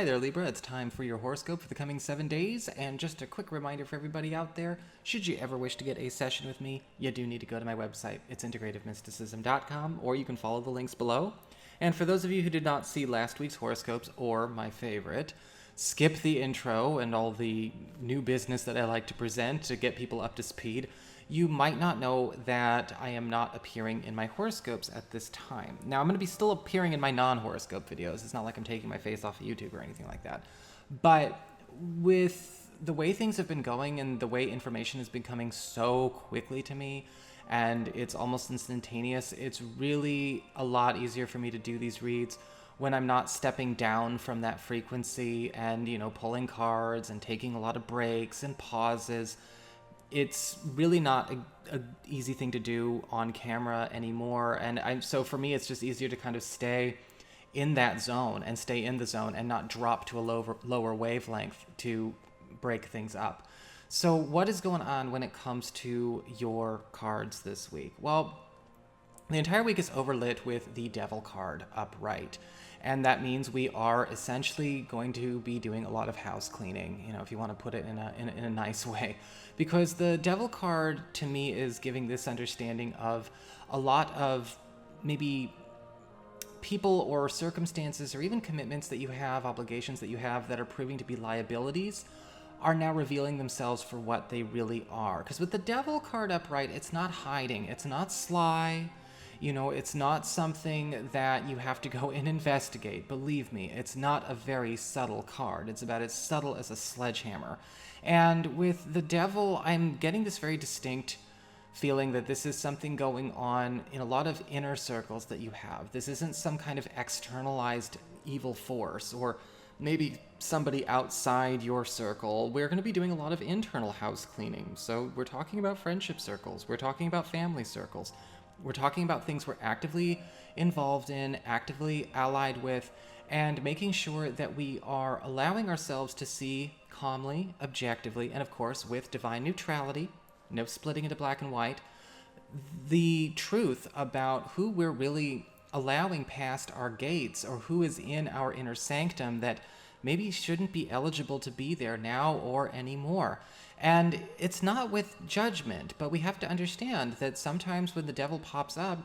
Hi there, Libra. It's time for your horoscope for the coming 7 days. And just a quick reminder for everybody out there, should you ever wish to get a session with me, you do need to go to my website. It's integrativemysticism.com, or you can follow the links below. And for those of you who did not see last week's horoscopes, or my favorite, skip the intro and all the new business that I like to present to get people up to speed. You might not know that I am not appearing in my horoscopes at this time. Now, I'm going to be still appearing in my non-horoscope videos. It's not like I'm taking my face off of YouTube or anything like that. But with the way things have been going and the way information has been coming so quickly to me, and it's almost instantaneous, it's really a lot easier for me to do these reads when I'm not stepping down from that frequency and, pulling cards and taking a lot of breaks and pauses. It's really not a easy thing to do on camera anymore. And so for me, it's just easier to kind of stay in that zone and stay in the zone and not drop to a lower wavelength to break things up. So what is going on when it comes to your cards this week? Well, the entire week is overlit with the Devil card upright. And that means we are essentially going to be doing a lot of house cleaning, if you want to put it in a nice way. Because the Devil card, to me, is giving this understanding of a lot of maybe people or circumstances or even commitments that you have, obligations that you have that are proving to be liabilities, are now revealing themselves for what they really are. Because with the Devil card upright, it's not hiding. It's not sly. It's not something that you have to go and investigate. Believe me, it's not a very subtle card. It's about as subtle as a sledgehammer. And with the Devil, I'm getting this very distinct feeling that this is something going on in a lot of inner circles that you have. This isn't some kind of externalized evil force or maybe somebody outside your circle. We're going to be doing a lot of internal house cleaning. So we're talking about friendship circles. We're talking about family circles. We're talking about things we're actively involved in, actively allied with, and making sure that we are allowing ourselves to see calmly, objectively, and of course with divine neutrality, no splitting into black and white, the truth about who we're really allowing past our gates or who is in our inner sanctum that maybe shouldn't be eligible to be there now or anymore. And it's not with judgment, but we have to understand that sometimes when the Devil pops up,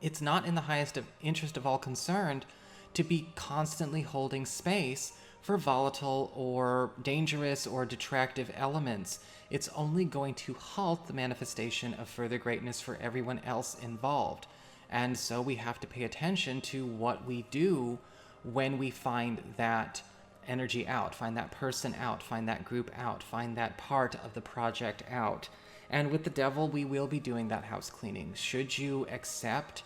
it's not in the highest interest of all concerned to be constantly holding space for volatile or dangerous or detractive elements. It's only going to halt the manifestation of further greatness for everyone else involved. And so we have to pay attention to what we do when we find that energy out, find that person out, find that group out, find that part of the project out. And with the Devil, we will be doing that house cleaning. Should you accept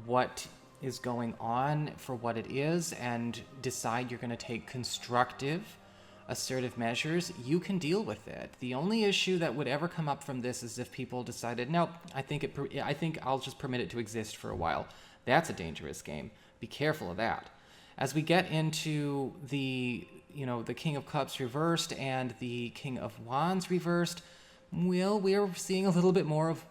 what is going on for what it is and decide you're going to take constructive, assertive measures, you can deal with it. The only issue that would ever come up from this is if people decided, no, I think I'll just permit it to exist for a while. That's a dangerous game. Be careful of that. As we get into the King of Cups reversed and the King of Wands reversed, well, we're seeing a little bit more of,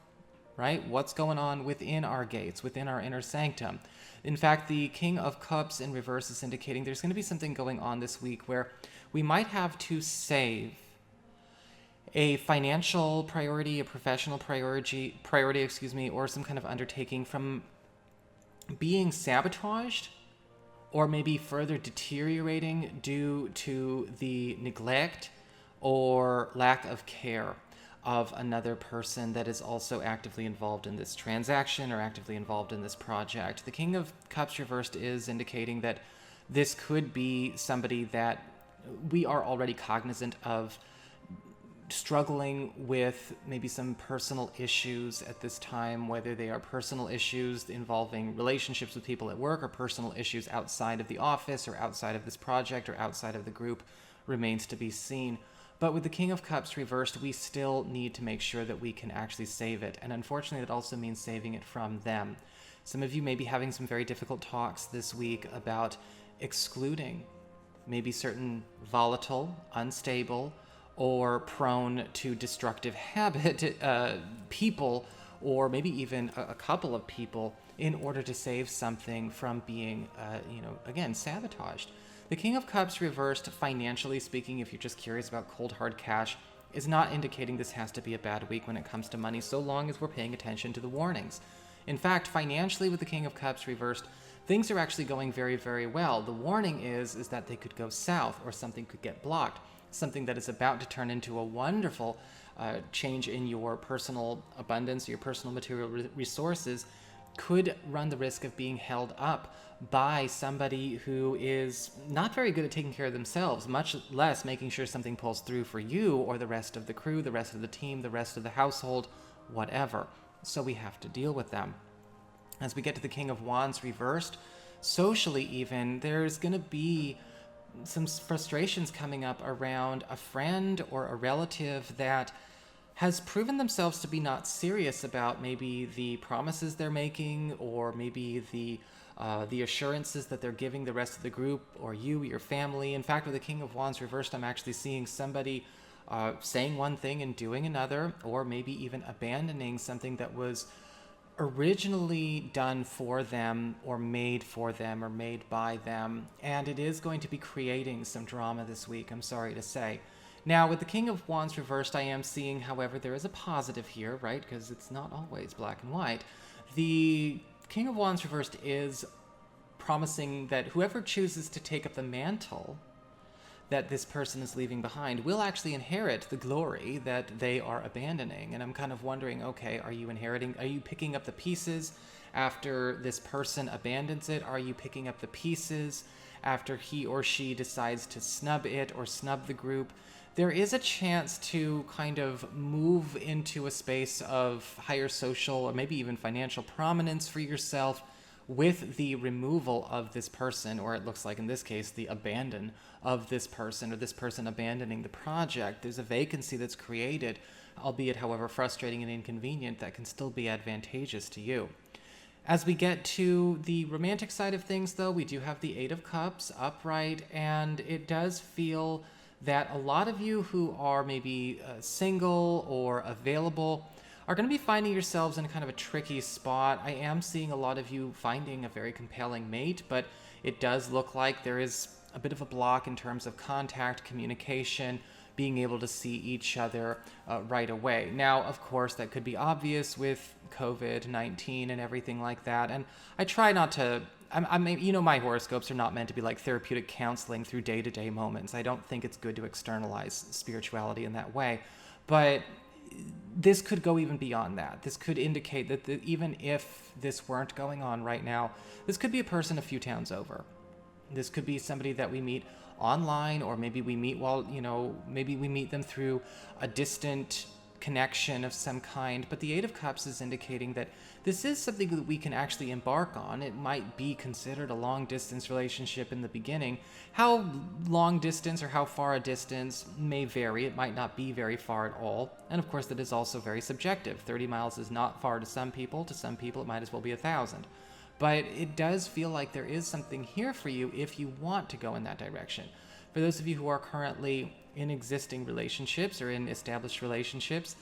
what's going on within our gates, within our inner sanctum. In fact, the King of Cups in reverse is indicating there's going to be something going on this week where we might have to save a financial priority, a professional priority, or some kind of undertaking from being sabotaged or maybe further deteriorating due to the neglect or lack of care of another person that is also actively involved in this transaction or actively involved in this project. The King of Cups reversed is indicating that this could be somebody that we are already cognizant of struggling with maybe some personal issues at this time, whether they are personal issues involving relationships with people at work or personal issues outside of the office or outside of this project or outside of the group remains to be seen. But with the King of Cups reversed, we still need to make sure that we can actually save it. And unfortunately, that also means saving it from them. Some of you may be having some very difficult talks this week about excluding maybe certain volatile, unstable, or prone to destructive habit people, or maybe even a couple of people, in order to save something from being, again, sabotaged. The King of Cups reversed, financially speaking, if you're just curious about cold hard cash, is not indicating this has to be a bad week when it comes to money, so long as we're paying attention to the warnings. In fact, financially with the King of Cups reversed, things are actually going very, very well. The warning is that they could go south, or something could get blocked. Something that is about to turn into a wonderful change in your personal abundance, your personal material resources, could run the risk of being held up by somebody who is not very good at taking care of themselves, much less making sure something pulls through for you or the rest of the crew, the rest of the team, the rest of the household, whatever. So we have to deal with them. As we get to the King of Wands reversed, socially even, there's going to be some frustrations coming up around a friend or a relative that has proven themselves to be not serious about maybe the promises they're making, or maybe the assurances that they're giving the rest of the group or you, your family. In fact, with the King of Wands reversed, I'm actually seeing somebody saying one thing and doing another, or maybe even abandoning something that was originally done for them or made by them. And it is going to be creating some drama this week, I'm sorry to say. Now, with the King of Wands reversed, I am seeing, however, there is a positive here, right? Because it's not always black and white. The King of Wands reversed is promising that whoever chooses to take up the mantle that this person is leaving behind will actually inherit the glory that they are abandoning. And I'm kind of wondering, okay, are you picking up the pieces after this person abandons it? Are you picking up the pieces after he or she decides to snub it or snub the group? There is a chance to kind of move into a space of higher social or maybe even financial prominence for yourself with the removal of this person, or it looks like in this case, the abandon of this person, or this person abandoning the project. There's a vacancy that's created, albeit, however, frustrating and inconvenient, that can still be advantageous to you. As we get to the romantic side of things, though, we do have the Eight of Cups upright, and it does feel that a lot of you who are maybe single or available are going to be finding yourselves in kind of a tricky spot. I am seeing a lot of you finding a very compelling mate, but it does look like there is a bit of a block in terms of contact, communication, being able to see each other right away. Now, of course, that could be obvious with COVID-19 and everything like that, and I try not to... my horoscopes are not meant to be like therapeutic counseling through day-to-day moments. I don't think it's good to externalize spirituality in that way. But this could go even beyond that. This could indicate that even if this weren't going on right now, this could be a person a few towns over. This could be somebody that we meet online, or maybe we meet maybe we meet them through a distant connection of some kind. But the Eight of Cups is indicating that this is something that we can actually embark on. It might be considered a long distance relationship in the beginning. How long distance or how far a distance may vary. It might not be very far at all. And of course, that is also very subjective. 30 miles is not far to some people. To some people, it might as well be 1,000. But it does feel like there is something here for you if you want to go in that direction. For those of you who are currently in existing relationships or in established relationships,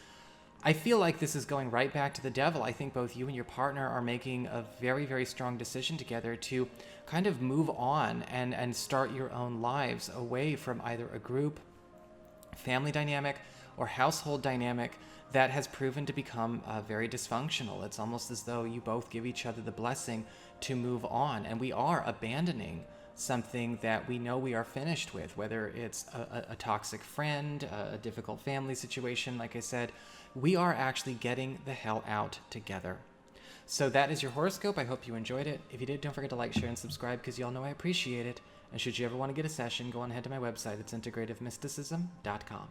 I feel like this is going right back to the devil. I think both you and your partner are making a very, very strong decision together to kind of move on and start your own lives away from either a group, family dynamic, or household dynamic that has proven to become very dysfunctional. It's almost as though you both give each other the blessing to move on, and we are abandoning something that we know we are finished with, whether it's a toxic friend, a difficult family situation. Like I said, we are actually getting the hell out together. So that is your horoscope. I hope you enjoyed it. If you did, don't forget to like, share, and subscribe, because y'all know I appreciate it. And should you ever want to get a session, go on ahead to my website. It's integrativemysticism.com.